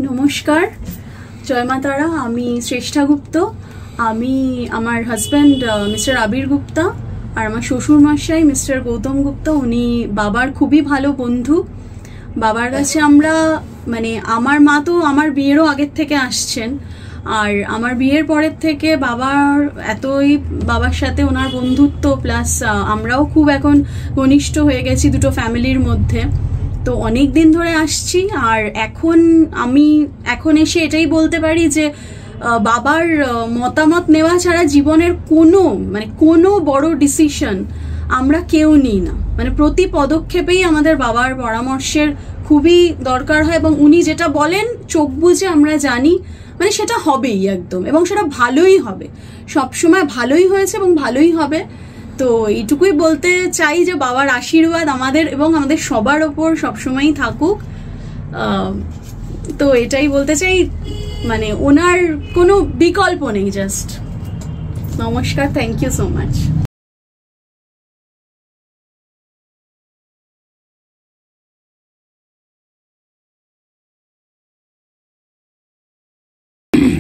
নমস্কার, জয় মা তারা। আমি শ্রেষ্ঠা গুপ্ত। আমি আমার হাজব্যান্ড মিস্টার আবির গুপ্তা আর আমার শ্বশুর মশাই মিস্টার গৌতম গুপ্তা, উনি বাবার খুবই ভালো বন্ধু। বাবার কাছে আমরা আমার মা তো আমার বিয়েরও আগের থেকে আসছেন, আর আমার বিয়ের পরের থেকে বাবার সাথে ওনার বন্ধুত্ব, প্লাস আমরাও খুব এখন ঘনিষ্ঠ হয়ে গেছি দুটো ফ্যামিলির মধ্যে। তো অনেক দিন ধরে আসছি, আর এখন এসে এটাই বলতে পারি যে বাবার মতামত নেওয়া ছাড়া জীবনের কোনো বড় ডিসিশন আমরা কেউ নিই না। প্রতি পদক্ষেপেই আমাদের বাবার পরামর্শের খুবই দরকার হয়, এবং উনি যেটা বলেন চোখ বুজে আমরা জানি সেটা হবেই একদম, এবং সেটা ভালোই হবে। সবসময় ভালোই হয়েছে এবং ভালোই হবে। তো এইটুকুই বলতে চাই যে বাবার আশীর্বাদ আমাদের এবং আমাদের সবার ওপর সবসময়ই থাকুক। তো এটাই বলতে চাই, ওনার কোনো বিকল্প নেই। জাস্ট নমস্কার, থ্যাংক ইউ সো মাচ।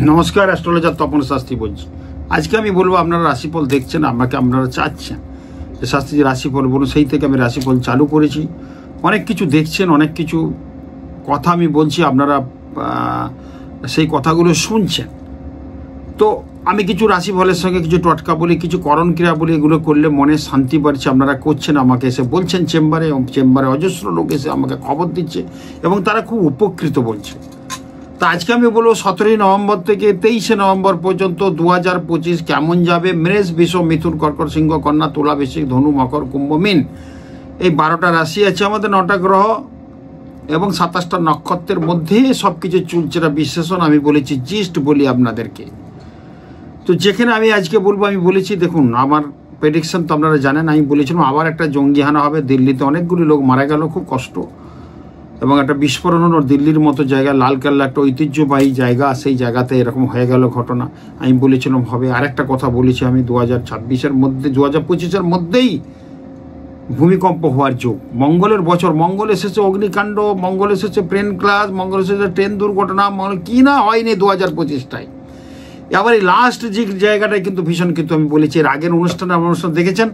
নমস্কার, অ্যাস্ট্রোলজার তপন শাস্ত্রী বলছি। আজকে আমি বলবো, আপনারা রাশিফল দেখছেন, আপনারা চাচ্ছেন যে শাস্ত্রী যে রাশিফল বলুন, সেই থেকে আমি রাশিফল চালু করেছি। অনেক কিছু দেখছেন, অনেক কিছু কথা আমি বলছি, আপনারা সেই কথাগুলো শুনছেন। তো আমি কিছু রাশিফলের সঙ্গে কিছু টটকা বলি, কিছু করণ ক্রিয়া বলি। এগুলো করলে মনে শান্তি বাড়ছে। আপনারা করছেন, আমাকে এসে বলছেন চেম্বারে অজস্র লোক এসে আমাকে খবর দিচ্ছে এবং তারা খুব উপকৃত বলছে। তো আজকে আমি বলবো 17 নভেম্বর থেকে 23 নভেম্বর পর্যন্ত 2025 কেমন যাবে। মেষ, বৃষ, মিথুন, কর্কট, সিংহ, কন্যা, তুলা, বৃশ্চিক, ধনু, মকর, কুম্ভ, মীন, এই 12টা রাশি আছে আমাদের, 9টা গ্রহ এবং 27টা নক্ষত্রের মধ্যে সবকিছু চুলচেরা বিশ্লেষণ আমি বলেছি, জিস্ট বলি আপনাদেরকে। তো যেখানে আমি আজকে বলবো, আমি বলেছি, দেখুন আমার প্রেডিকশন তো আপনারা জানেন। আমি বলেছিলাম আবার একটা জঙ্গি হানা হবে দিল্লিতে, অনেকগুলি লোক মারা গেল, খুব কষ্ট, এবং একটা বিস্ফোরণ দিল্লির মতো জায়গা, লালকেল্লা একটা ঐতিহ্যবাহী জায়গা, সেই জায়গাতে এরকম হয়ে গেল ঘটনা। আমি বলেছিলাম হবে। আরেকটা কথা বলেছি আমি, 2026-এর মধ্যে 2025-এর মধ্যেই ভূমিকম্প হওয়ার যোগ। মঙ্গলের বছর, মঙ্গল এসেছে অগ্নিকাণ্ড, মঙ্গল এসেছে প্লেন ক্লাস, মঙ্গল এসেছে ট্রেন দুর্ঘটনা, কি না হয়নি 2025টায়। আবার এই লাস্ট যে জায়গাটায় কিন্তু ভীষণ, কিন্তু আমি বলেছি এর আগের অনুষ্ঠান দেখেছেন,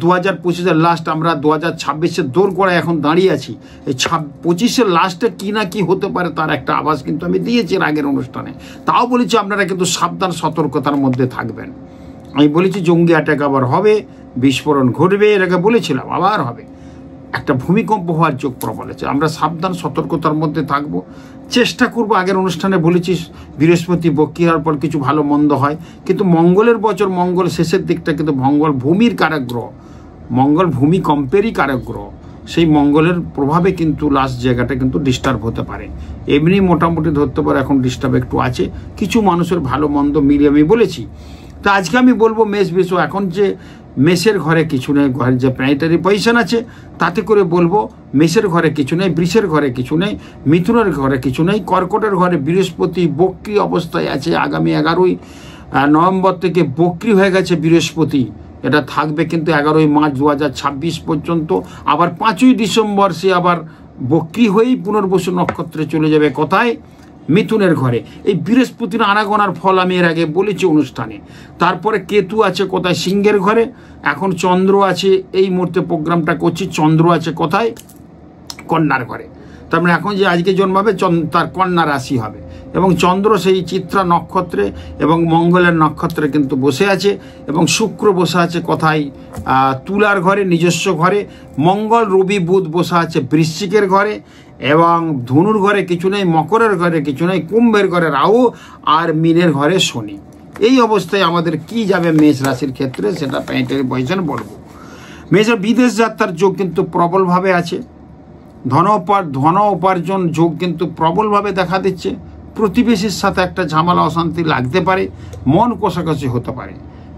2025-এর লাস্ট, আমরা 2026-এর দৌড় করে এখন দাঁড়িয়ে আছি। এই 25-এর লাস্টে কি না কি হতে পারে তার একটা আভাস কিন্তু আমি দিয়েছি এর আগের অনুষ্ঠানে। তাও বলেছি আপনারা কিন্তু সাবধান, সতর্কতার মধ্যে থাকবেন। আমি বলেছি জঙ্গি অ্যাটাক আবার হবে, বিস্ফোরণ ঘটবে, এর আগে বলেছিলাম আবার হবে, একটা ভূমিকম্প হওয়ার যোগ প্রবল আছে। আমরা সাবধান, সতর্কতার মধ্যে থাকবো, চেষ্টা করবো। আগের অনুষ্ঠানে বলেছি বৃহস্পতি বক্রি হওয়ার পর কিছু ভালো মন্দ হয়, কিন্তু মঙ্গলের বছর, মঙ্গল শেষের দিকটা কিন্তু মঙ্গল ভূমির কারক গ্রহ, মঙ্গল ভূমিকম্পেরই কারক গ্রহ। সেই মঙ্গলের প্রভাবে কিন্তু লাস্ট জায়গাটা কিন্তু ডিস্টার্ব হতে পারে। এমনি মোটামুটি ধরতে পারে এখন ডিস্টার্ব একটু আছে, কিছু মানুষের ভালো মন্দ মিলিয়ে আমি বলেছি। তা আজকে আমি বলবো মেষ, বৃষ, এখন যে মেষের ঘরে কিছু নেই, ঘরের যে প্ল্যানেটারি পজিশন আছে তাতে করে বলবো মেষের ঘরে কিছু নেই, বৃষের ঘরে কিছু নেই, মিথুনের ঘরে কিছু নেই, কর্কটের ঘরে বৃহস্পতি বক্রি অবস্থায় আছে। আগামী 11ই নভেম্বর থেকে বক্রি হয়ে গেছে বৃহস্পতি, এটা থাকবে কিন্তু 11ই মার্চ 2026 পর্যন্ত। আবার 5ই ডিসেম্বর সে আবার বক্রি হয়েই পুনর্বসু নক্ষত্রে চলে যাবে। কোথায়? মিথুনের ঘরে। এই বৃহস্পতির আনাগোনার ফল আমি এর আগে বলেছি অনুষ্ঠানে। তারপরে কেতু আছে কোথায়? সিংহের ঘরে। এখন চন্দ্র আছে, এই মুহূর্তে প্রোগ্রামটা করছি, চন্দ্র আছে কোথায়? কন্যার ঘরে। তার মানে এখন যে আজকে জন্মাবে তার কন্যা রাশি হবে, এবং চন্দ্র সেই চিত্রা নক্ষত্রে এবং মঙ্গলের নক্ষত্রে কিন্তু বসে আছে, এবং শুক্র বসে আছে কোথায়? তুলার ঘরে, নিজস্ব ঘরে। মঙ্গল, রবি, বুধ বসে আছে বৃশ্চিকের ঘরে, এবং ধনুর ঘরে কিছু নেই, মকরের ঘরে কিছু নেই, কুম্ভের ঘরে রাহু, আর মীনের ঘরে শনি। এই অবস্থায় আমাদের কি যাবে মেষ রাশির ক্ষেত্রে সেটা প্ল্যানেটারি পজিশন বলবো। মেষের বিদেশ যাত্রার যোগ কিন্তু প্রবলভাবে আছে, ধন উপার্জন যোগ কিন্তু প্রবলভাবে দেখা দিচ্ছে। প্রতিবেশীর সাথে একটা ঝামেলা অশান্তি লাগতে পারে, মন কষাকষি হতে পারে,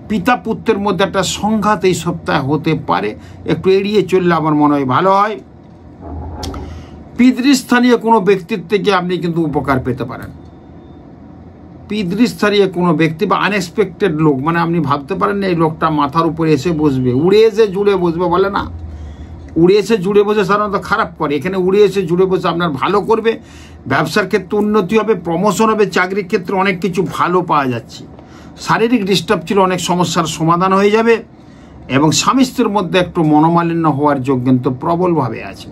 পিতা পুত্রের মধ্যে একটা সংঘাত এই সপ্তাহে হতে পারে, একটু এড়িয়ে চললে আমার মনে হয় ভালো হয়। পিতৃস্থানীয় কোনো ব্যক্তির থেকে আপনি কিন্তু উপকার পেতে পারেন। পিতৃস্থানীয় কোনো ব্যক্তি বা আনএক্সপেক্টেড লোক, আপনি ভাবতে পারেন এই লোকটা মাথার উপরে এসে বসবে, উড়ে এসে জুড়ে বসবে, বলে না, উড়ে এসে জুড়ে বসে সাধারণত খারাপ করে, এখানে উড়ে এসে জুড়ে বসে আপনার ভালো করবে, ব্যবসার ক্ষেত্রে উন্নতি হবে, প্রমোশন হবে, চাকরির ক্ষেত্রে অনেক কিছু ভালো পাওয়া যাচ্ছে। শারীরিক ডিস্টার্ব ছিল, অনেক সমস্যার সমাধান হয়ে যাবে এবং স্বামী স্ত্রীর মধ্যে একটু মনোমালিন্য হওয়ার যোগ কিন্তু প্রবলভাবে আছে।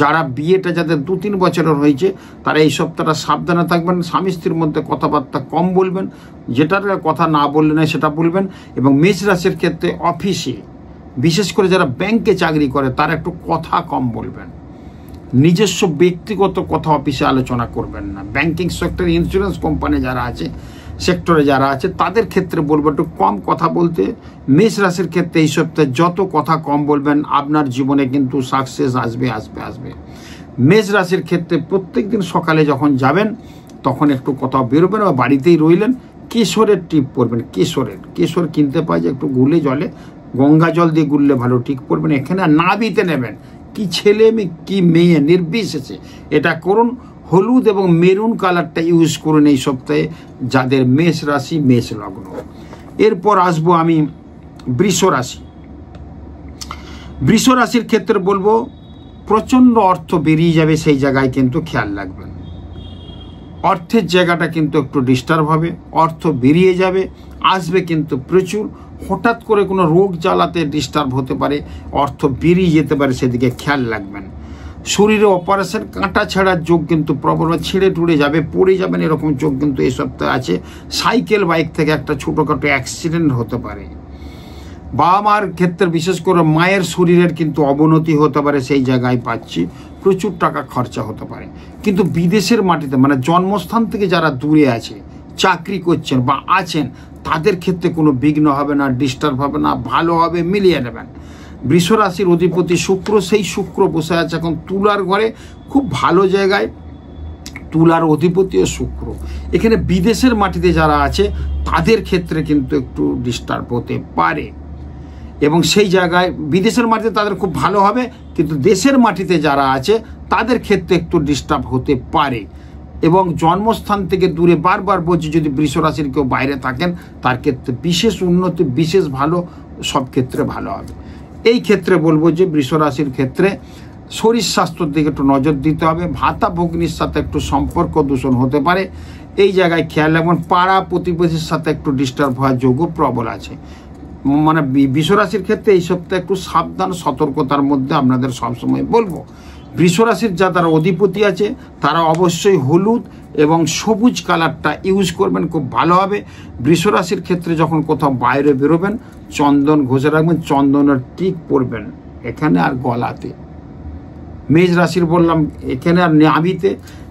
যারা বিয়েটা যাদের 2-3 বছরের হয়েছে তারা এই সপ্তাহটা সাবধানে থাকবেন, স্বামী স্ত্রীর মধ্যে কথাবার্তা কম বলবেন, যেটার কথা না বললে না সেটা বলবেন। এবং মেষ রাশির ক্ষেত্রে অফিসে, বিশেষ করে যারা ব্যাংকে চাকরি করে তারা একটু কথা কম বলবেন, নিজস্ব ব্যক্তিগত কথা অফিসে আলোচনা করবেন না। ব্যাংকিং সেক্টর, ইন্স্যুরেন্স কোম্পানি যারা আছে, সেক্টরে যারা আছে তাদের ক্ষেত্রে বলবো একটু কম কথা বলতে। মেষ রাশির ক্ষেত্রে এই সপ্তাহে যত কথা কম বলবেন আপনার জীবনে কিন্তু সাকসেস আসবে আসবে আসবে। মেষ রাশির ক্ষেত্রে প্রত্যেক দিন সকালে যখন যাবেন তখন একটু কোথাও বেরোবেন বা বাড়িতেই রইলেন, কেশরের টিপ পরবেন। কেশর কিনতে পাওয়া যায়, একটু গুলে জলে, গঙ্গা জল দিয়ে গুললে ভালো ঠিক পড়বেন। এখানে নাবিতে নেবেন, কি ছেলে মেয়ে কি মেয়ে নির্বিশেষে এটা করুন। হলুদ এবং মেরুন কালারটা ইউজ করুন এই সপ্তাহে যাদের মেষ রাশি, মেষ লগ্ন। এরপর আসবো আমি বৃষ রাশি। বৃষ রাশির ক্ষেত্রে বলবো প্রচণ্ড অর্থ বেরিয়ে যাবে, সেই জায়গায় কিন্তু খেয়াল রাখবেন। অর্থের জায়গাটা কিন্তু একটু ডিস্টার্ব হবে, অর্থ বেরিয়ে যাবে, আসবে কিন্তু প্রচুর। হঠাৎ করে কোনো রোগ জ্বালাতে ডিস্টার্ব হতে পারে, অর্থ বেরিয়ে যেতে পারে, সেদিকে খেয়াল রাখবেন। শরীরে অপারেশন, কাঁটা ছাড়ার যোগ কিন্তু প্রবল, ছিঁড়ে টুড়ে যাবে, পড়ে যাবেন, এরকম যোগ কিন্তু এই সপ্তাহে আছে। সাইকেল বাইক থেকে একটা ছোটোখাটো অ্যাক্সিডেন্ট হতে পারে। বাবা মার ক্ষেত্রে বিশেষ করে মায়ের শরীরের কিন্তু অবনতি হতে পারে, সেই জায়গায় পাচ্ছি। প্রচুর টাকা খরচা হতে পারে। কিন্তু বিদেশের মাটিতে, মানে জন্মস্থান থেকে যারা দূরে আছে, চাকরি করছেন বা আছেন, তাদের ক্ষেত্রে কোনো বিঘ্ন হবে না, ডিস্টার্ব হবে না, ভালো হবে, মিলিয়ে নেবেন। বৃষ রাশির অধিপতি শুক্র, সেই শুক্র বসে আছে এখন তুলার ঘরে, খুব ভালো জায়গায়। তুলার অধিপতিও শুক্র। এখানে বিদেশের মাটিতে যারা আছে তাদের ক্ষেত্রে কিন্তু একটু ডিস্টার্ব হতে পারে এবং সেই জায়গায় বিদেশের মাটিতে তাদের খুব ভালো হবে, কিন্তু দেশের মাটিতে যারা আছে তাদের ক্ষেত্রে একটু ডিস্টার্ব হতে পারে। এবং জন্মস্থান থেকে দূরে, বারবার বলছি, যদি বৃষ রাশির কেউ বাইরে থাকেন তার ক্ষেত্রে বিশেষ উন্নতি, বিশেষ ভালো, সব ক্ষেত্রে ভালো হবে। এই ক্ষেত্রে বলবো যে বৃষ রাশির ক্ষেত্রে শরীর স্বাস্থ্যের দিকে একটু নজর দিতে হবে। ভাতা ভগ্নির সাথে একটু সম্পর্ক দূষণ হতে পারে, এই জায়গায় খেয়াল রাখবেন। পাড়া প্রতিবেশীর সাথে একটু ডিস্টার্ব হওয়ার যোগও প্রবল আছে। মানে বৃষ রাশির ক্ষেত্রে এই সপ্তাহে একটু সাবধান, সতর্কতার মধ্যে আপনাদের সবসময় বলবো। বৃষ রাশির যা তারা অধিপতি আছে তারা অবশ্যই হলুদ এবং সবুজ কালারটা ইউজ করবেন, খুব ভালো হবে। বৃষ রাশির ক্ষেত্রে যখন কোথাও বাইরে বেরোবেন চন্দন ঘষে রাখবেন, চন্দনের টিক পরবেন এখানে আর গলাতে। মেষ রাশির বললাম এখানে আর নাভিতে।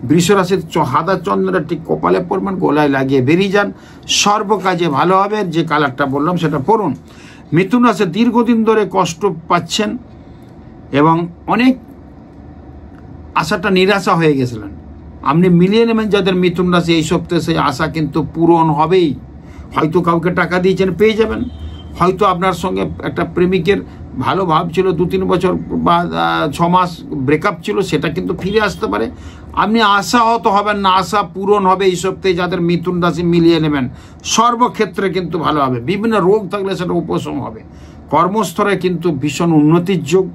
বৃষ রাশির সাদা চন্দনের টিক কপালে পরবেন, গলায় লাগিয়ে বেরিয়ে যান, সর্বকাজে ভালো হবে। যে কালারটা বললাম সেটা পরুন। মিথুন রাশি, দীর্ঘদিন ধরে কষ্ট পাচ্ছেন এবং অনেক আশাটা নিরাশা হয়ে গেছিলেন, আপনি মিলিয়ে নেবেন। যাদের মিথুন রাশি এই সপ্তাহে সেই আশা কিন্তু পূরণ হবেই। হয়তো কাউকে টাকা দিয়েছেন, পেয়ে যাবেন। হয়তো আপনার সঙ্গে একটা প্রেমিকের ভালো ভাব ছিল, 2-3 বছর বা 6 মাস ব্রেকআপ ছিল, সেটা কিন্তু ফিরে আসতে পারে। আপনি আশাহত হবেন না, আশা পূরণ হবে এই সপ্তাহে। যাদের মিথুন রাশি মিলিয়ে নেবেন সর্বক্ষেত্রে কিন্তু ভালো হবে। বিভিন্ন রোগ থাকলে সেটা উপশম হবে। কর্মস্থলে কিন্তু ভীষণ উন্নতির যোগ,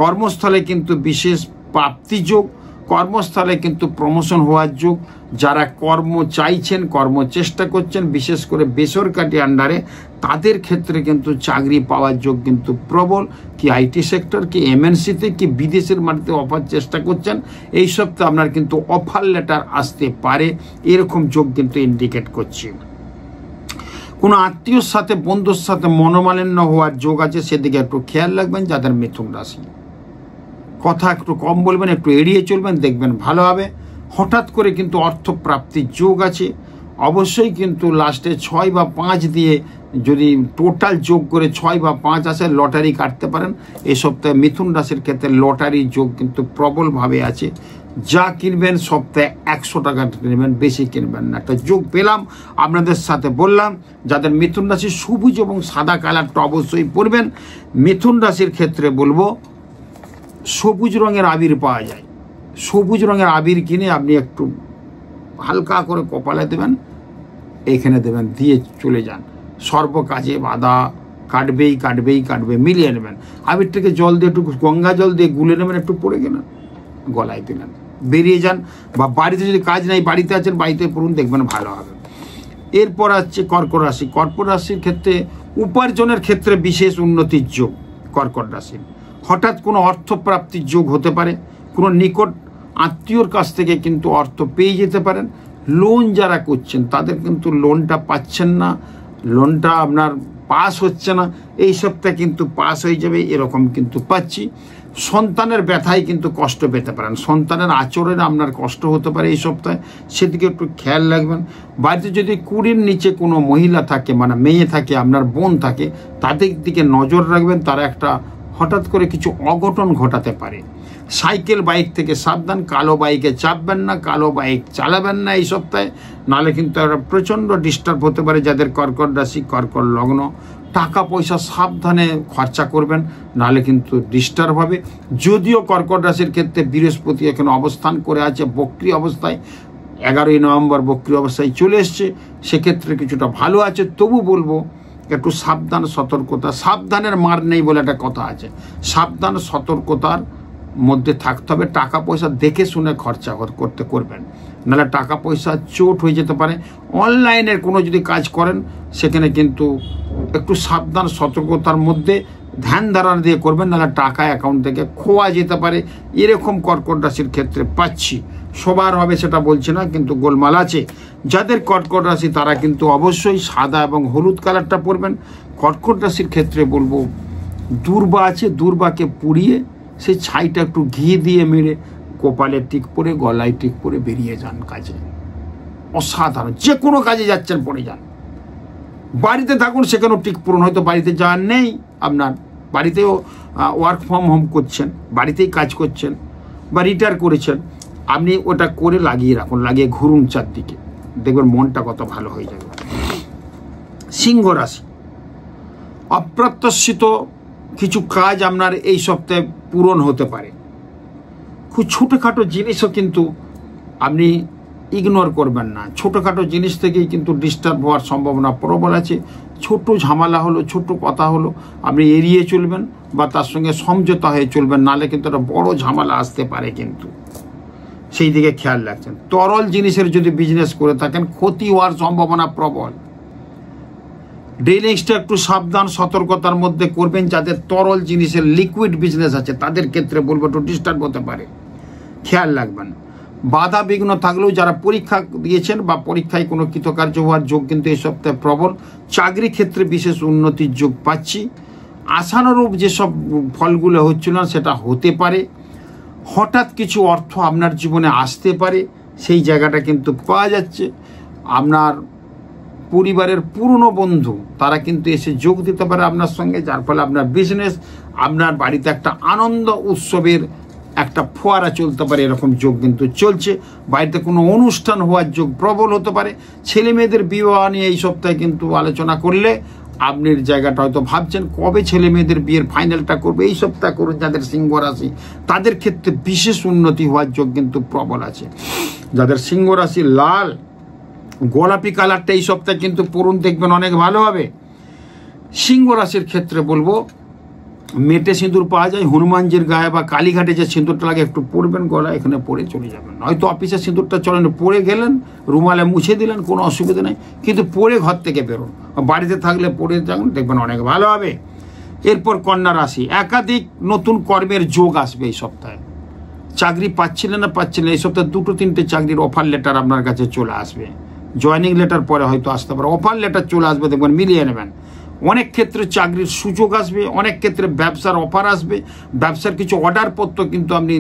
কর্মস্থলে কিন্তু বিশেষ প্রাপ্তি যোগ, কর্মস্থলে কিন্তু প্রমোশন হওয়ার যোগ। যারা কর্ম চাইছেন, কর্ম চেষ্টা করছেন, বিশেষ করে বেসরকারি আন্ডারে, তাদের ক্ষেত্রে কিন্তু চাকরি পাওয়ার যোগ কিন্তু প্রবল। কি আইটি সেক্টর, কি এমএনসিতে, কি বিদেশের মাটিতে অফার চেষ্টা করছেন, এই সপ্তাহে আপনার কিন্তু অফার লেটার আসতে পারে, এরকম যোগ কিন্তু ইন্ডিকেট করছে। কোনো আত্মীয়র সাথে, বন্ধুর সাথে মনোমালিন্য হওয়ার যোগ আছে, সেদিকে একটু খেয়াল রাখবেন। যাদের মিথুন রাশি, কথা একটু কম বলবেন, একটু এড়িয়ে চলবেন, দেখবেন ভালো হবে। হঠাৎ করে কিন্তু অর্থপ্রাপ্তির যোগ আছে। অবশ্যই কিন্তু লাস্টে 6 বা 5 দিয়ে যদি টোটাল যোগ করে 6 বা 5 আসে, লটারি কাটতে পারেন। এই সপ্তাহে মিথুন রাশির ক্ষেত্রে লটারির যোগ কিন্তু প্রবলভাবে আছে। যা কিনবেন সপ্তাহে 100 টাকা কিনবেন, বেশি কিনবেন না। একটা যোগ পেলাম, আপনাদের সাথে বললাম। যাদের মিথুন রাশি, সবুজ এবং সাদা কালারটা অবশ্যই পরবেন। মিথুন রাশির ক্ষেত্রে বলবো সবুজ রঙের আবির পাওয়া যায়, সবুজ রঙের আবির কিনে আপনি একটু হালকা করে কপালে দেবেন, এখানে দেবেন, দিয়ে চলে যান। সর্বকাজে বাধা, কাটবেই কাটবেই কাটবে, মিলিয়ে নেবেন। আবিরটাকে জল দিয়ে একটু গঙ্গা জল দিয়ে গুলে নেবেন, একটু পড়ে গেলেন, গলায় দিলেন, বেরিয়ে যান। বা বাড়িতে যদি কাজ নাই, বাড়িতে আছেন, বাড়িতে পড়ুন, দেখবেন ভালো হবে। এরপর আসছে কর্কট রাশি। কর্কট রাশির ক্ষেত্রে উপার্জনের ক্ষেত্রে বিশেষ উন্নতির যোগ। কর্কট রাশির হঠাৎ কোনো অর্থপ্রাপ্তির যোগ হতে পারে, কোনো নিকট আত্মীয়র কাছ থেকে কিন্তু অর্থ পেয়ে যেতে পারেন। লোন যারা করছেন তাদের কিন্তু লোনটা পাচ্ছেন না, লোনটা আপনার পাস হচ্ছে না, এই সপ্তাহে কিন্তু পাস হয়ে যাবে, এরকম কিন্তু পাচ্ছি। সন্তানের ব্যথায় কিন্তু কষ্ট পেতে পারেন, সন্তানের আচরণে আপনার কষ্ট হতে পারে এই সপ্তাহে, সেদিকে একটু খেয়াল রাখবেন। বাড়িতে যদি 20-র নিচে কোনো মহিলা থাকে, মানে মেয়ে থাকে, আপনার বোন থাকে, তাদের দিকে নজর রাখবেন, তারা একটা হঠাৎ করে কিছু অঘটন ঘটাতে পারে। সাইকেল বাইক থেকে সাবধান, কালো বাইকে চাপবেন না, কালো বাইক চালাবেন না এই সপ্তাহে, নাহলে কিন্তু একটা প্রচণ্ড ডিস্টার্ব হতে পারে যাদের কর্কট রাশি, কর্কট লগ্ন। টাকা পয়সা সাবধানে খরচা করবেন, নাহলে কিন্তু ডিস্টার্ব হবে। যদিও কর্কট রাশির ক্ষেত্রে বৃহস্পতি এখানে অবস্থান করে আছে বক্রী অবস্থায়, 11ই নভেম্বর বক্রী অবস্থায় চলে এসছে, সেক্ষেত্রে কিছুটা ভালো আছে। তবু বলবো একটু সাবধান, সতর্কতা। সাবধানের মার নেই বলে একটা কথা আছে, সাবধান সতর্কতার মধ্যে থাকতে হবে। টাকা পয়সা দেখে শুনে খরচা করবেন, নাহলে টাকা পয়সা চোট হয়ে যেতে পারে। অনলাইনের কোনো যদি কাজ করেন সেখানে কিন্তু একটু সাবধান সতর্কতার মধ্যে ধ্যান ধারণা দিয়ে করবেন, নাহলে টাকা অ্যাকাউন্ট থেকে খোয়া যেতে পারে। এরকম কর্কট রাশির ক্ষেত্রে পাচ্ছি। সবার হবে সেটা বলছি না, কিন্তু গোলমাল আছে। যাদের কর্কট রাশি তারা কিন্তু অবশ্যই সাদা এবং হলুদ কালারটা পরবেন। কর্কট রাশির ক্ষেত্রে বলবো দূর্বা আছে, দূর্বাকে পুড়িয়ে সেই ছাইটা একটু ঘি দিয়ে মেরে কপালে টিক পরে, গলায় টিক পরে বেরিয়ে যান কাজে। অসাধারণ, যে কোনো কাজে যাচ্ছেন পড়ে যান। বাড়িতে থাকুন, সেখানেও টিক পূরণ। হয়তো বাড়িতে যাওয়ার নেই, আপনার বাড়িতেও ওয়ার্ক ফ্রম হোম করছেন, বাড়িতেই কাজ করছেন বা রিটায়ার করেছেন, আপনি ওটা করে লাগিয়ে রাখুন, লাগিয়ে ঘুরুন চারদিকে, দেখবেন মনটা কত ভালো হয়ে যাবে। সিংহ রাশি, অপ্রত্যাশিত কিছু কাজ আপনার এই সপ্তাহে পূরণ হতে পারে। খুব ছোটোখাটো জিনিসও কিন্তু আপনি ইগনোর করবেন না, ছোটোখাটো জিনিস থেকেই কিন্তু ডিস্টার্ব হওয়ার সম্ভাবনা প্রবল আছে। ছোট ঝামেলা হলো, ছোট কথা হলো, আপনি এড়িয়ে চলবেন বা তার সঙ্গে সমঝোতা হয়ে চলবেন, নাহলে কিন্তু একটা বড় ঝামেলা আসতে পারে, কিন্তু সেই দিকে খেয়াল রাখছেন। তরল জিনিসের যদি বিজনেস করে থাকেন ক্ষতি হওয়ার সম্ভাবনা প্রবল। ডিলিংসটা একটু সাবধান সতর্কতার মধ্যে করবেন। যাদের তরল জিনিসের লিকুইড বিজনেস আছে তাদের ক্ষেত্রে বলবো একটু ডিস্টার্ব হতে পারে, খেয়াল রাখবেন। বাধা বিঘ্ন থাকলেও যারা পরীক্ষা দিয়েছেন বা পরীক্ষায় কোনো কৃতকার্য হওয়ার যোগ কিন্তু এই সপ্তাহে প্রবল। চাকরি ক্ষেত্রে বিশেষ উন্নতির যোগ পাচ্ছি। আশানুরূপ যেসব ফলগুলো হচ্ছিল না সেটা হতে পারে। হঠাৎ কিছু অর্থ আপনার জীবনে আসতে পারে, সেই জায়গাটা কিন্তু পাওয়া যাচ্ছে। আপনার পরিবারের পুরনো বন্ধু তারা কিন্তু এসে যোগ দিতে পারে আপনার সঙ্গে, যার ফলে আপনার বিজনেস, আপনার বাড়িতে একটা আনন্দ উৎসবের একটা ফোয়ারা চলতে পারে, এরকম যোগ কিন্তু চলছে। বাড়িতে কোনো অনুষ্ঠান হওয়ার যোগ প্রবল হতে পারে। ছেলে মেয়েদের বিবাহ নিয়ে এই সপ্তাহে কিন্তু আলোচনা করলে আপনার জায়গাটা হয়তো ভাবছেন কবে ছেলে মেয়েদের বিয়ের ফাইনালটা করবে, এই সপ্তাহে করুন। যাদের সিংহ রাশি তাদের ক্ষেত্রে বিশেষ উন্নতি হওয়ার যোগ কিন্তু প্রবল আছে। যাদের সিংহ রাশি লাল গোলাপি কালারটা এই সপ্তাহে কিন্তু পরুন, দেখবেন অনেক ভালো হবে। সিংহ রাশির ক্ষেত্রে বলবো মেটে সিঁদুর পাওয়া যায়, হনুমানজির গায়ে বা কালীঘাটে যে সিঁদুরটা লাগে একটু পরবেন, গলা এখানে পরে চলে যাবেন। হয়তো অফিসে সিঁদুরটা চলেন, পরে গেলেন, রুমালে মুছে দিলেন, কোনো অসুবিধা নেই, কিন্তু পরে ঘর থেকে বেরোন। বাড়িতে থাকলে পরে যান, দেখবেন অনেক ভালো হবে। এরপর কন্যা রাশি, একাধিক নতুন কর্মের যোগ আসবে এই সপ্তাহে। চাকরি পাচ্ছিলেন না পাচ্ছিলেন, এই সপ্তাহে 2-3টে চাকরির অফার লেটার আপনার কাছে চলে আসবে। জয়নিং লেটার পরে হয়তো আসতে পারে, অফার লেটার চলে আসবে, দেখবেন মিলিয়ে নেবেন। অনেক ক্ষেত্রে চাকরির সুযোগ আসবে, অনেক ক্ষেত্রে ব্যবসার অফার আসবে, ব্যবসার কিছু অর্ডারপত্র কিন্তু আপনি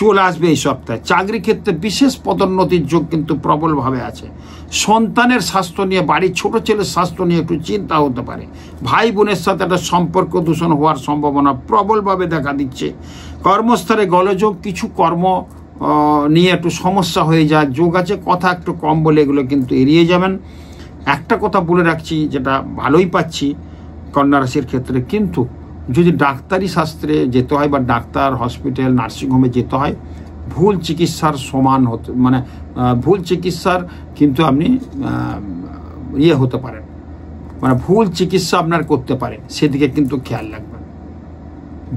চলে আসবে এই সপ্তাহে। চাকরি ক্ষেত্রে বিশেষ পদোন্নতির যোগ কিন্তু প্রবলভাবে আছে। সন্তানের স্বাস্থ্য নিয়ে, বাড়ির ছোট ছেলের স্বাস্থ্য নিয়ে একটু চিন্তা হতে পারে। ভাই বোনের সাথে একটা সম্পর্ক দূষণ হওয়ার সম্ভাবনা প্রবলভাবে দেখা দিচ্ছে। কর্মস্থলে গোলযোগ, কিছু কর্ম নিয়ে একটু সমস্যা হয়ে যাওয়ার যোগ আছে। কথা একটু কম বলে এগুলো কিন্তু এড়িয়ে যাবেন। একটা কথা বলে রাখছি, যেটা ভালোই পাচ্ছি কন্যা রাশির ক্ষেত্রে, কিন্তু যদি ডাক্তারি শাস্ত্রে যেতে হয় বা ডাক্তার, হসপিটাল, নার্সিংহোমে যেতে হয়, ভুল চিকিৎসার সমান হতে, মানে ভুল চিকিৎসার কিন্তু আপনি হতে পারেন, মানে ভুল চিকিৎসা আপনার করতে পারে, সেদিকে কিন্তু খেয়াল রাখবেন।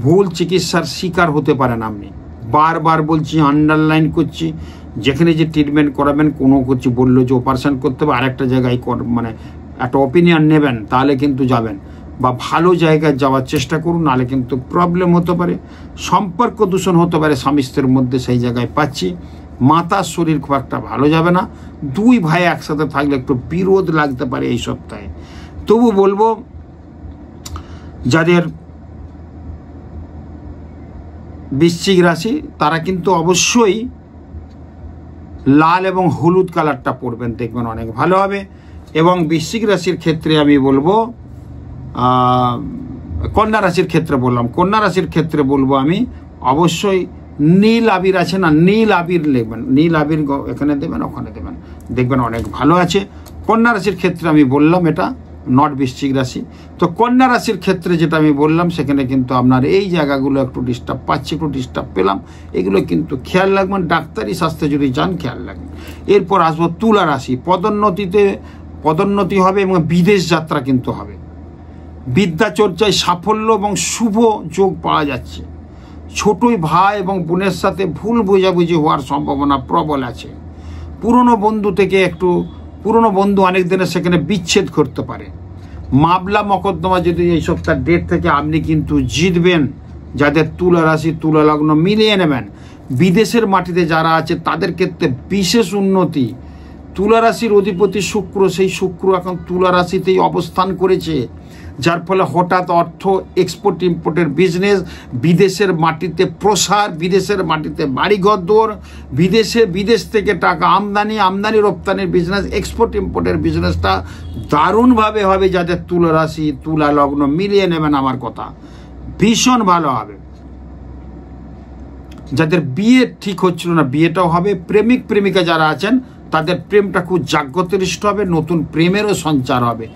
ভুল চিকিৎসার শিকার হতে পারেন আপনি। বারবার বলছি, আন্ডারলাইন করছি, যেখানে যে ট্রিটমেন্ট করাবেন, কোনো কিছু বললো যে অপারেশন করতে হবে, আরেকটা জায়গায় মানে একটা অপিনিয়ন নেবেন, তাহলে কিন্তু যাবেন, বা ভালো জায়গায় যাওয়ার চেষ্টা করুন, নাহলে কিন্তু প্রবলেম হতে পারে, সম্পর্ক দূষণ হতে পারে স্বামী স্ত্রীর মধ্যে, সেই জায়গায় পাচ্ছি। মাতার শরীর খুব একটা ভালো যাবে না, দুই ভাই একসাথে থাকলে একটু বিরোধ লাগতে পারে এই সপ্তাহে। তবু বলবো, যাদের বৃশ্চিক রাশি তারা কিন্তু অবশ্যই লাল এবং হলুদ কালারটা পরবেন, দেখবেন অনেক ভালো হবে। এবং বৃশ্চিক রাশির ক্ষেত্রে আমি বলবো, কন্যা রাশির ক্ষেত্রে বললাম, কন্যা রাশির ক্ষেত্রে বলবো আমি অবশ্যই নীল আবির আছে না, নীল আবির লিখবেন, নীল আবির এখানে দেবেন, ওখানে দেবেন, দেখবেন অনেক ভালো আছে। কন্যা রাশির ক্ষেত্রে আমি বললাম এটা নট বৃশ্চিক রাশি। তো কন্যা রাশির ক্ষেত্রে যেটা আমি বললাম, সেখানে কিন্তু আপনার এই জায়গাগুলো একটু ডিস্টার্ব পাচ্ছে, একটু ডিস্টার্ব পেলাম, এগুলো কিন্তু খেয়াল রাখবেন। ডাক্তারি স্বাস্থ্যে যদি যান খেয়াল রাখবেন। এরপর আসবো তুলা রাশি। পদোন্নতি হবে এবং বিদেশ যাত্রা কিন্তু হবে। বিদ্যা চর্চায় সাফল্য এবং শুভ যোগ পাওয়া যাচ্ছে। ছোটই ভাই এবং বোনের সাথে ভুল বোঝাবুঝি হওয়ার সম্ভাবনা প্রবল আছে। পুরনো বন্ধু অনেক দিনের সেখানে বিচ্ছেদ করতে পারে। মামলা মকদ্দমা যদি এই সপ্তাহ ডেট থেকে আপনি কিন্তু জিতবেন। যাদের তুলা রাশি তুলা লগ্ন মিলিয়ে নেবেন। বিদেশের মাটিতে যারা আছে তাদের ক্ষেত্রে বিশেষ উন্নতি। তুলা রাশির অধিপতি শুক্র, সেই শুক্র এখন তুলা রাশিতেই অবস্থান করেছে, যার ফলে হঠাৎ অর্থ, এক্সপোর্ট ইম্পোর্টের বিজনেস, বিদেশের মাটিতে প্রসার, বিদেশের মাটিতে বাড়িঘর দৌড়, বিদেশ থেকে টাকা আমদানি রপ্তানির বিজনেস, এক্সপোর্ট ইম্পোর্টের বিজনেসটা দারুণভাবে হবে। যাদের তুলা রাশি তুলা লগ্ন মিলিয়ে নেবেন, আমার কথা ভীষণ ভালো হবে। যাদের বিয়ে ঠিক হচ্ছিল না, বিয়েটাও হবে। প্রেমিক প্রেমিকা যারা আছেন তাদের প্রেমটা খুব জাগ্রতদৃষ্ট হবে, নতুন প্রেমেরও সঞ্চার হবে।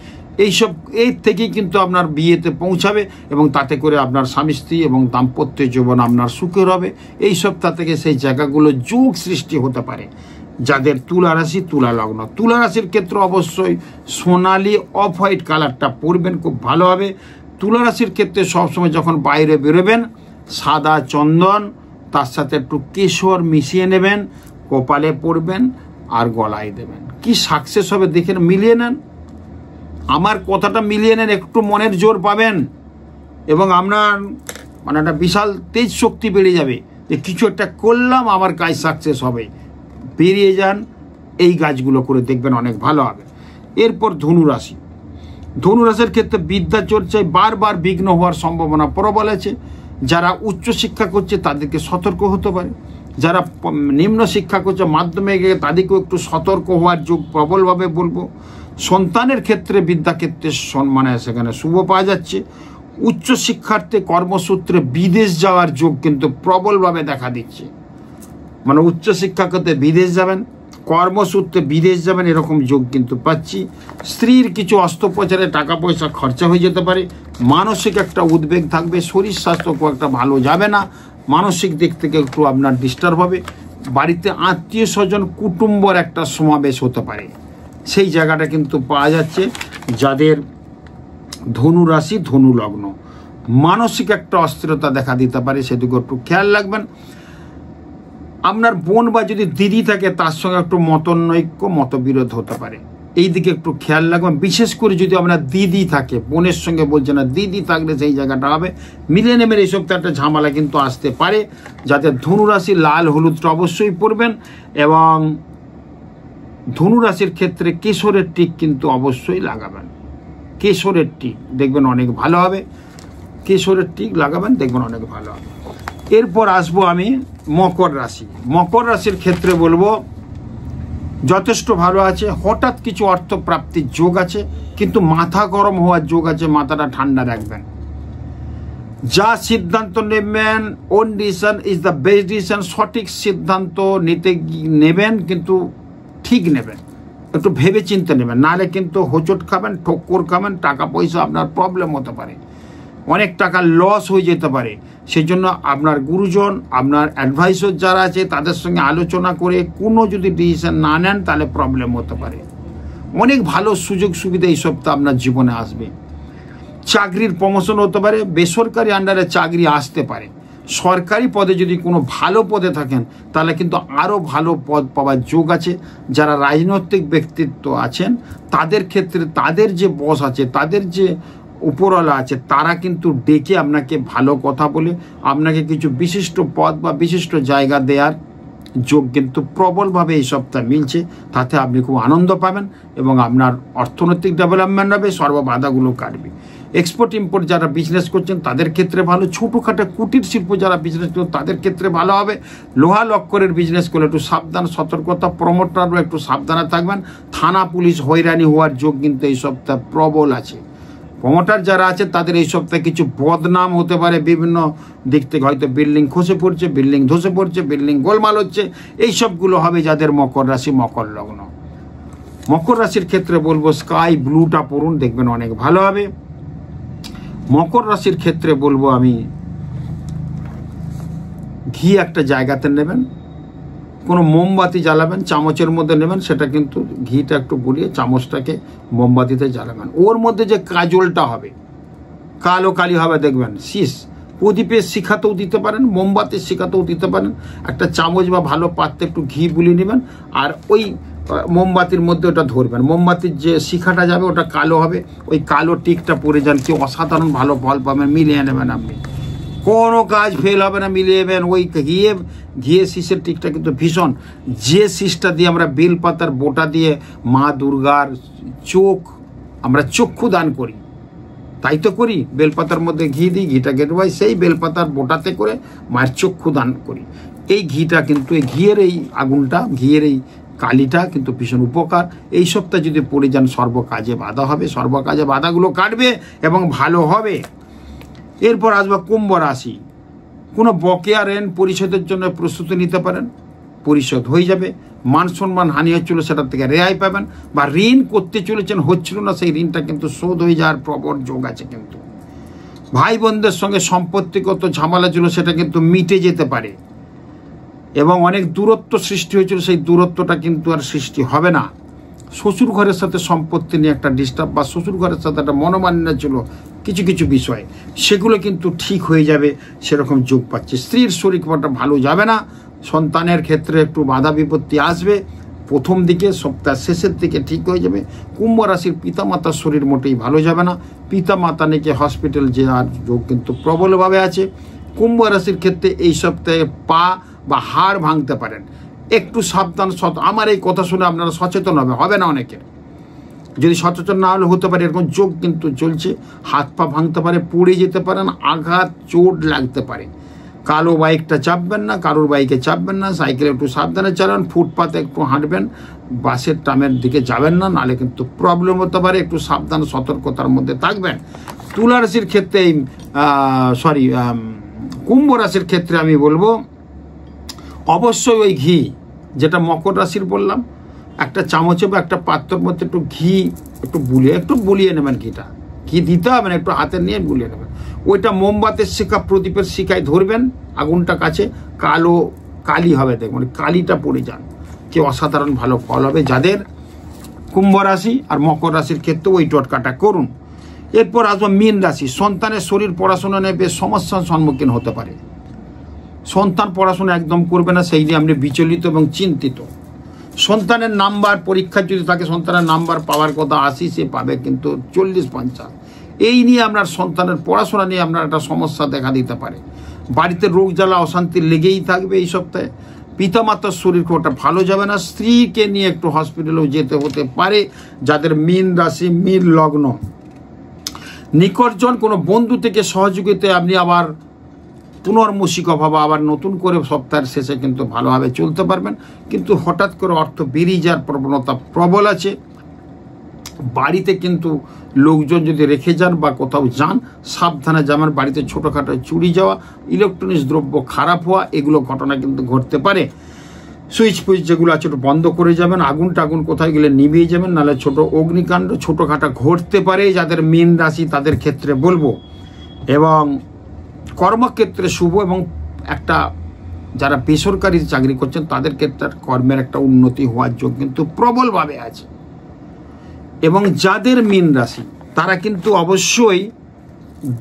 এই থেকেই কিন্তু আপনার বিয়েতে পৌঁছাবে এবং তাতে করে আপনার স্বামী স্ত্রী এবং দাম্পত্য জীবন আপনার সুখের হবে। এই সপ্তাহ থেকে সেই জায়গাগুলো যোগ সৃষ্টি হতে পারে। যাদের তুলা রাশি তুলা লগ্ন, তুলা রাশির ক্ষেত্রে অবশ্যই সোনালি অফ হোয়াইট কালারটা পরবেন, খুব ভালো হবে। তুলা রাশির ক্ষেত্রে সবসময় যখন বাইরে বেরোবেন, সাদা চন্দন তার সাথে একটু কেশর মিশিয়ে নেবেন, কপালে পরবেন আর গলায় দেবেন। কি সাকসেস হবে দেখেন, মিলিয়ে নেন, আমার কথাটা মিলিয়ে নেন, একটু মনের জোর পাবেন এবং আপনার মানে একটা বিশাল তেজ শক্তি বেড়ে যাবে যে কিছু একটা করলাম, আমার কাজ সাকসেস হবে। বেরিয়ে যান, এই কাজগুলো করে দেখবেন অনেক ভালো হবে। এরপর ধনুরাশি। ধনুরাশির ক্ষেত্রে বিদ্যা চর্চায় বারবার বিঘ্ন হওয়ার সম্ভাবনা প্রবল আছে। যারা উচ্চশিক্ষা করছে তাদেরকে সতর্ক হতে পারে। যারা নিম্ন শিক্ষা করছে মাধ্যমিক, তাদেরকেও একটু সতর্ক হওয়ার যোগ প্রবলভাবে বলবো। সন্তানের ক্ষেত্রে বিদ্যাক্ষেত্রে সম্মানে সেখানে শুভ পাওয়া যাচ্ছে। উচ্চশিক্ষার্থে কর্মসূত্রে বিদেশ যাওয়ার যোগ কিন্তু প্রবলভাবে দেখা দিচ্ছে। মানে উচ্চশিক্ষা করতে বিদেশ যাবেন, কর্মসূত্রে বিদেশ যাবেন, এরকম যোগ কিন্তু পাচ্ছি। স্ত্রীর কিছু অস্ত্রোপচারে টাকা পয়সা খরচা হয়ে যেতে পারে। মানসিক একটা উদ্বেগ থাকবে। শরীর স্বাস্থ্য খুব একটা ভালো যাবে না, মানসিক দিক থেকে একটু আপনার ডিস্টার্ব হবে। বাড়িতে আত্মীয় স্বজন কুটুম্বর একটা সমাবেশ হতে পারে, সেই জায়গাটা কিন্তু পাওয়া যাচ্ছে। যাদের ধনু রাশি ধনু লগ্ন, মানসিক একটা অস্থিরতা দেখা দিতে পারে, সেদিকে একটু খেয়াল রাখবেন। আপনার বোন বা যদি দিদি থাকে তার সঙ্গে একটু মতনৈক্য মতবিরোধ হতে পারে, এই দিকে একটু খেয়াল রাখবেন। বিশেষ করে যদি আপনার দিদি থাকে, বোনের সঙ্গে বলছে না, দিদি থাকলে সেই জায়গাটা হবে। মিলে নেমের এই সপ্তাহে একটা ঝামেলা কিন্তু আসতে পারে। যাদের ধনুরাশি লাল হলুদটা অবশ্যই পরবেন এবং ধনুরাশির ক্ষেত্রে কেশরের টিক কিন্তু অবশ্যই লাগাবেন। কেশরের টিক দেখবেন অনেক ভালো হবে। কেশরের টিক লাগাবেন, দেখবেন অনেক ভালো হবে। এরপর আসবো আমি মকর রাশি। মকর রাশির ক্ষেত্রে বলবো যথেষ্ট ভালো আছে। হঠাৎ কিছু অর্থ প্রাপ্তির যোগ আছে, কিন্তু মাথা গরম হওয়ার যোগ আছে, মাথাটা ঠান্ডা রাখবেন। যা সিদ্ধান্ত নেবেন, on decision is the best decision. সঠিক সিদ্ধান্ত নেবেন, কিন্তু ঠিক নেবেন, একটু ভেবে চিন্তে নেবেন, নাহলে কিন্তু হোঁচট খাবেন, ঠক্কর খাবেন, টাকা পয়সা আপনার প্রবলেম হতে পারে, অনেক টাকা লস হয়ে যেতে পারে। সেই জন্য আপনার গুরুজন, আপনার অ্যাডভাইসর যারা আছে তাদের সঙ্গে আলোচনা করে কোনো যদি ডিসিশন না নেন তাহলে প্রবলেম হতে পারে। অনেক ভালো সুযোগ সুবিধা এই সপ্তাহে আপনার জীবনে আসবে। চাকরির প্রমোশন হতে পারে, বেসরকারি আন্ডারে চাকরি আসতে পারে। সরকারি পদে যদি কোনো ভালো পদে থাকেন তাহলে কিন্তু আরও ভালো পদ পাওয়ার যোগ আছে। যারা রাজনৈতিক ব্যক্তিত্ব আছেন তাদের ক্ষেত্রে তাদের যে বস আছে, তাদের যে উপরওয়ালা আছে, তারা কিন্তু ডেকে আপনাকে ভালো কথা বলে আপনাকে কিছু বিশিষ্ট পদ বা বিশিষ্ট জায়গা দেওয়ার যোগ কিন্তু প্রবলভাবে এই সপ্তাহে মিলছে। তাতে আপনি খুব আনন্দ পাবেন এবং আপনার অর্থনৈতিক ডেভেলপমেন্ট হবে, সর্ববাধাগুলো কাটবে। এক্সপোর্ট ইম্পোর্ট যারা বিজনেস করছেন তাদের ক্ষেত্রে ভালো। ছোটোখাটো কুটির শিল্প যারা বিজনেস করছেন তাদের ক্ষেত্রে ভালো হবে। লোহা লক্করের বিজনেস করলে একটু সাবধান, সতর্কতা। প্রমোটারও একটু সাবধানে থাকবেন। থানা পুলিশ হয়রানি হওয়ার যোগ কিন্তু এই সপ্তাহে প্রবল আছে। প্রমোটার যারা আছে তাদের এই সপ্তাহে কিছু বদনাম হতে পারে, বিভিন্ন দিক থেকে হয়তো বিল্ডিং খসে পড়ছে, বিল্ডিং ধসে পড়ছে, বিল্ডিং গোলমাল হচ্ছে, এই সবগুলো হবে যাদের মকর রাশি, মকর লগ্ন। মকর রাশির ক্ষেত্রে বলবো স্কাই ব্লুটা পড়ুন, দেখবেন অনেক ভালো হবে। মকর রাশির ক্ষেত্রে বলবো আমি ঘি একটা জায়গাতে নেবেন, কোনো মোমবাতি জ্বালাবেন, চামচের মধ্যে নেবেন, সেটা কিন্তু ঘিটা একটু গুলিয়ে চামচটাকে মোমবাতিতে জ্বালাবেন। ওর মধ্যে যে কাজলটা হবে, কালো কালি হবে, দেখবেন শীষ প্রদীপের শিখাতেও দিতে পারেন, মোমবাতির শিখাতেও দিতে পারেন। একটা চামচ বা ভালো পাত্রে একটু ঘি বুলিয়ে নেবেন আর ওই মোমবাতির মধ্যে ওটা ধরবেন। মোমবাতির যে শিখাটা যাবে ওটা কালো হবে, ওই কালো টিকটা পরে যান, কি অসাধারণ ভালো ফল পাবেন। মিলিয়ে নেবেন, আপনি কোনো কাজ ফেল হবে না, মিলিয়ে নেবেন। ওই ঘিয়ে শীষের টিকটা কিন্তু ভীষণ, যে শীষটা দিয়ে আমরা বেলপাতার বোটা দিয়ে মা দুর্গার চোখ, আমরা চক্ষু দান করি, তাই তো করি, বেলপাতার মধ্যে ঘি দিই, ঘিটা গেটবাই সেই বেলপাতার বোটাতে করে মায়ের চক্ষু দান করি। এই ঘিটা কিন্তু, এই ঘিয়ের এই আগুনটা, ঘিয়ের এই কালিটা কিন্তু ভীষণ উপকার। এই সপ্তাহে যদি পড়ে যান সর্বকাজে বাধা হবে, সর্বকাজে বাধাগুলো কাটবে এবং ভালো হবে। এরপর আসবে কুম্ভ রাশি। কোনো বকেয়া ঋণ পরিশোধের জন্য প্রস্তুতি নিতে পারেন, পরিশোধ হয়ে যাবে। মান সম্মান হানি হচ্ছিল সেটার থেকে রেহাই পাবেন, বা ঋণ করতে চলেছেন হচ্ছিল না, সেই ঋণটা কিন্তু শোধ হয়ে যাওয়ার প্রবল যোগ আছে। কিন্তু ভাই বোনদের সঙ্গে সম্পত্তিগত ঝামেলা ছিল সেটা কিন্তু মিটে যেতে পারে, এবং অনেক দূরত্ব সৃষ্টি হয়েছিল সেই দূরত্বটা কিন্তু আর সৃষ্টি হবে না। শ্বশুর ঘরের সাথে সম্পত্তি নিয়ে একটা ডিস্টার্ব, বা শ্বশুর ঘরের সাথে একটা মনোমালিন্য ছিল কিছু কিছু বিষয়, সেগুলো কিন্তু ঠিক হয়ে যাবে, সেরকম যোগ পাচ্ছে। স্ত্রীর শরীরটা ভালো যাবে না, সন্তানের ক্ষেত্রে একটু বাধা বিপত্তি আসবে প্রথম দিকে, সপ্তাহ শেষের দিকে ঠিক হয়ে যাবে। কুম্ভ রাশির পিতামাতার শরীর মোটেই ভালো যাবে না, পিতামাতা নিয়ে হসপিটাল যাওয়ার যোগ কিন্তু প্রবলভাবে আছে। কুম্ভ রাশির ক্ষেত্রে এই সপ্তাহে পা বা হাড় ভাঙতে পারেন, একটু সাবধান। আমার এই কথা শুনে আপনারা সচেতন হবে না অনেকের, যদি সচেতন না হলে হতে পারে এরকম যোগ কিন্তু চলছে। হাত পা ভাঙতে পারে, পড়ে যেতে পারেন, আঘাত চোট লাগতে পারে। কালো বাইকটা চাপবেন না, কারোর বাইকে চাপবেন না, সাইকেলে একটু সাবধানে চালান, ফুটপাতে একটু হাঁটবেন, বাসের ট্রামের দিকে যাবেন না, নাহলে কিন্তু প্রবলেম হতে পারে। একটু সাবধান সতর্কতার মধ্যে থাকবেন। তুলা রাশির ক্ষেত্রে কুম্ভ রাশির ক্ষেত্রে আমি বলবো অবশ্যই ওই ঘি, যেটা মকর রাশির বললাম, একটা চামচে বা একটা পাত্রের মধ্যে একটু ঘি একটু বুলিয়ে নেবেন। ঘি দিতে হবে না, একটু হাতে নিয়ে বুলিয়ে নেবেন। ওইটা মোমবাতির শিখা, প্রদীপের শিখায় ধরবেন, আগুনটা কাছে কালো কালি হবে, দেখবেন কালিটা পড়ে যান, কি অসাধারণ ভালো ফল হবে যাদের কুম্ভ রাশি আর মকর রাশির ক্ষেত্রে ওই টোটকাটা করুন। এরপর আসবো মীন রাশি। সন্তানের শরীর পড়াশোনা নিয়ে বেশ সমস্যার সম্মুখীন হতে পারে। সন্তান পড়াশোনা একদম করবে না, সেই নিয়ে আপনি বিচলিত এবং চিন্তিত। সন্তানের নাম্বার, পরীক্ষার যদি তাকে সন্তানের নাম্বার পাওয়ার কথা 80, সে পাবে কিন্তু 40-50। এই নিয়ে আপনার সন্তানের পড়াশোনা নিয়ে আপনার একটা সমস্যা দেখা দিতে পারে। বাড়িতে রোগ জ্বালা অশান্তি লেগেই থাকবে এই সপ্তাহে। পিতামাতার শরীর খুব একটা ভালো যাবে না, স্ত্রীকে নিয়ে একটু হসপিটালেও যেতে হতে পারে যাদের মীন রাশি, মীন লগ্ন। নিকটজন কোনো বন্ধু থেকে সহযোগিতায় আপনি আবার পুনর্মুষিক অভাব, আবার নতুন করে সপ্তাহের শেষে কিন্তু ভালোভাবে চলতে পারবেন। কিন্তু হঠাৎ করে অর্থ বেরিয়ে যাওয়ার প্রবণতা প্রবল আছে। বাড়িতে কিন্তু লোকজন যদি রেখে যান বা কোথাও যান, সাবধানে যাবেন। বাড়িতে ছোটোখাটো চুরি যাওয়া, ইলেকট্রনিক্স দ্রব্য খারাপ হওয়া, এগুলো ঘটনা কিন্তু ঘটতে পারে। সুইচ ফুইচ যেগুলো আছে একটু বন্ধ করে যাবেন। আগুন টাগুন কোথায় গেলে নিভিয়ে যাবেন, নাহলে ছোটো অগ্নিকাণ্ড ছোটোখাটো ঘটতে পারে যাদের মীন রাশি তাদের ক্ষেত্রে বলবো। এবং কর্মক্ষেত্রে শুভ, এবং একটা যারা বেসরকারি চাকরি করছেন তাদের ক্ষেত্রে কর্মের একটা উন্নতি হওয়ার যোগ কিন্তু প্রবলভাবে আছে। এবং যাদের মীন রাশি তারা কিন্তু অবশ্যই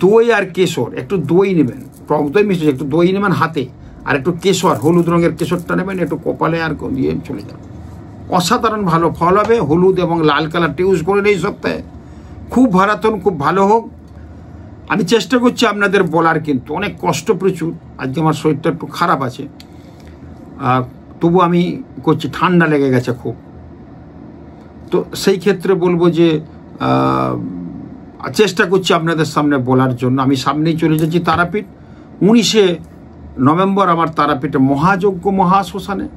দই আর কেশর, একটু দই নেবেন, টক দই মিশিয়ে একটু দই নেবেন হাতে, আর একটু কেশর, হলুদ রঙের কেশরটা নেবেন, একটু কপালে আর দিয়ে চলে যান। অসাধারণ ভালো ফল হবে। হলুদ এবং লাল কালারটা ইউজ করে এই সপ্তাহে খুব ভারাতন, খুব ভালো হোক। আমি চেষ্টা করছি আপনাদের বলার, কিন্তু অনেক কষ্ট প্রচুর। আজকে আমার শরীরটা একটু খারাপ আছে, তবু আমি করছি, ঠান্ডা লেগে গেছে খুব। তো সেই ক্ষেত্রে বলবো যে চেষ্টা করছি আপনাদের সামনে বলার জন্য। আমি সামনেই চলে যাচ্ছি তারাপীঠ। 19শে নভেম্বর আমার তারাপীঠে মহাযজ্ঞ মহাশ্মশানে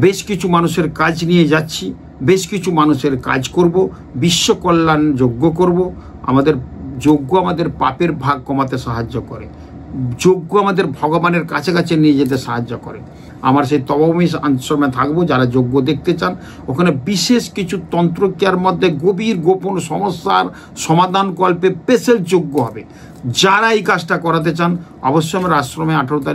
বেশ কিছু মানুষের কাজ নিয়ে যাচ্ছি, বেশ কিছু মানুষের কাজ করব, বিশ্ব কল্যাণ যজ্ঞ করব। আমাদের যজ্ঞ আমাদের পাপের ভাগ কমাতে সাহায্য করে, যজ্ঞ আমাদের ভগবানের কাছে নিয়ে যেতে সাহায্য করে। আমার সেই তপভূমি আশ্রমে থাকবো। যারা যজ্ঞ দেখতে চান, ওখানে বিশেষ কিছু তন্ত্রক্রিয়ার মধ্যে গভীর গোপন সমস্যার সমাধান কল্পে স্পেশাল যজ্ঞ হবে। যারা এই কাজটা করাতে চান অবশ্যই আমার আশ্রমে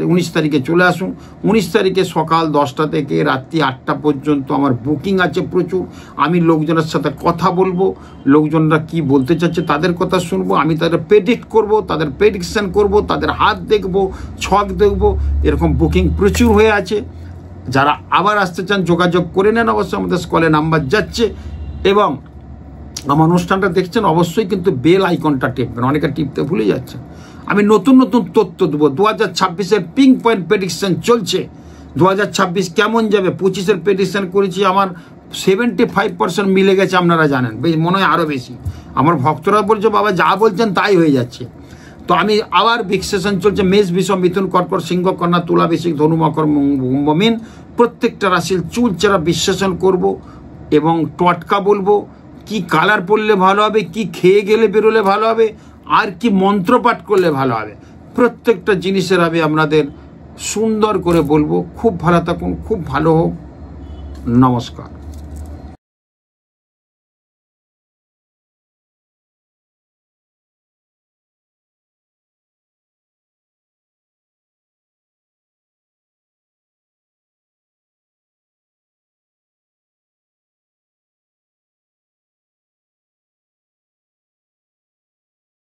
19 তারিখে চলে আসুন। 19 তারিখে সকাল 10টা থেকে রাত্রি 8টা পর্যন্ত আমার বুকিং আছে প্রচুর। আমি লোকজনের সাথে কথা বলবো, লোকজনরা কি বলতে চাচ্ছে তাদের কথা শুনবো, আমি তাদের প্রেডিক্ট করব, তাদের প্রেডিকশন করব, তাদের হাত দেখব, ছক দেখব। এরকম বুকিং প্রচুর হয়ে আছে। যারা আবার আসতে চান যোগাযোগ করে নেন, অবশ্যই আমাদের স্কলে নাম্বার যাচ্ছে। এবং আমার অনুষ্ঠানটা দেখছেন অবশ্যই কিন্তু বেল আইকনটা টিপবেন, অনেকে টিপতে ভুলে যাচ্ছে। আমি নতুন নতুন তথ্য দেবো। 2026-এর পিঙ্ক পয়েন্ট প্রেডিকশন চলছে। 2026 কেমন যাবে, 25-এর প্রেডিকশন করেছি, আমার 75% মিলে গেছে, আপনারা জানেন, বেশ মনে হয় আরও বেশি। আমার ভক্তরা বলছে বাবা যা বলছেন তাই হয়ে যাচ্ছে। তো আমি আবার বিশেষণ চলছে মেষ, বৃষ, মিথুন, কর্কট, সিংহ, কন্যা, তুলা, বৃশ্চিক, ধনু, মকর, কুম্ভ, মীন, প্রত্যেকটা রাশির চুলচেরা বিশ্লেষণ করব এবং টটকা বলবো। কি কালার পরলে ভালো হবে, কি খেয়ে গেলে বেরোলে ভালো হবে, আর কি মন্ত্রপাঠ করলে ভালো হবে, প্রত্যেকটা জিনিসের আমি আপনাদের সুন্দর করে বলবো। খুব ভালো থাকুন, খুব ভালো হোক। নমস্কার।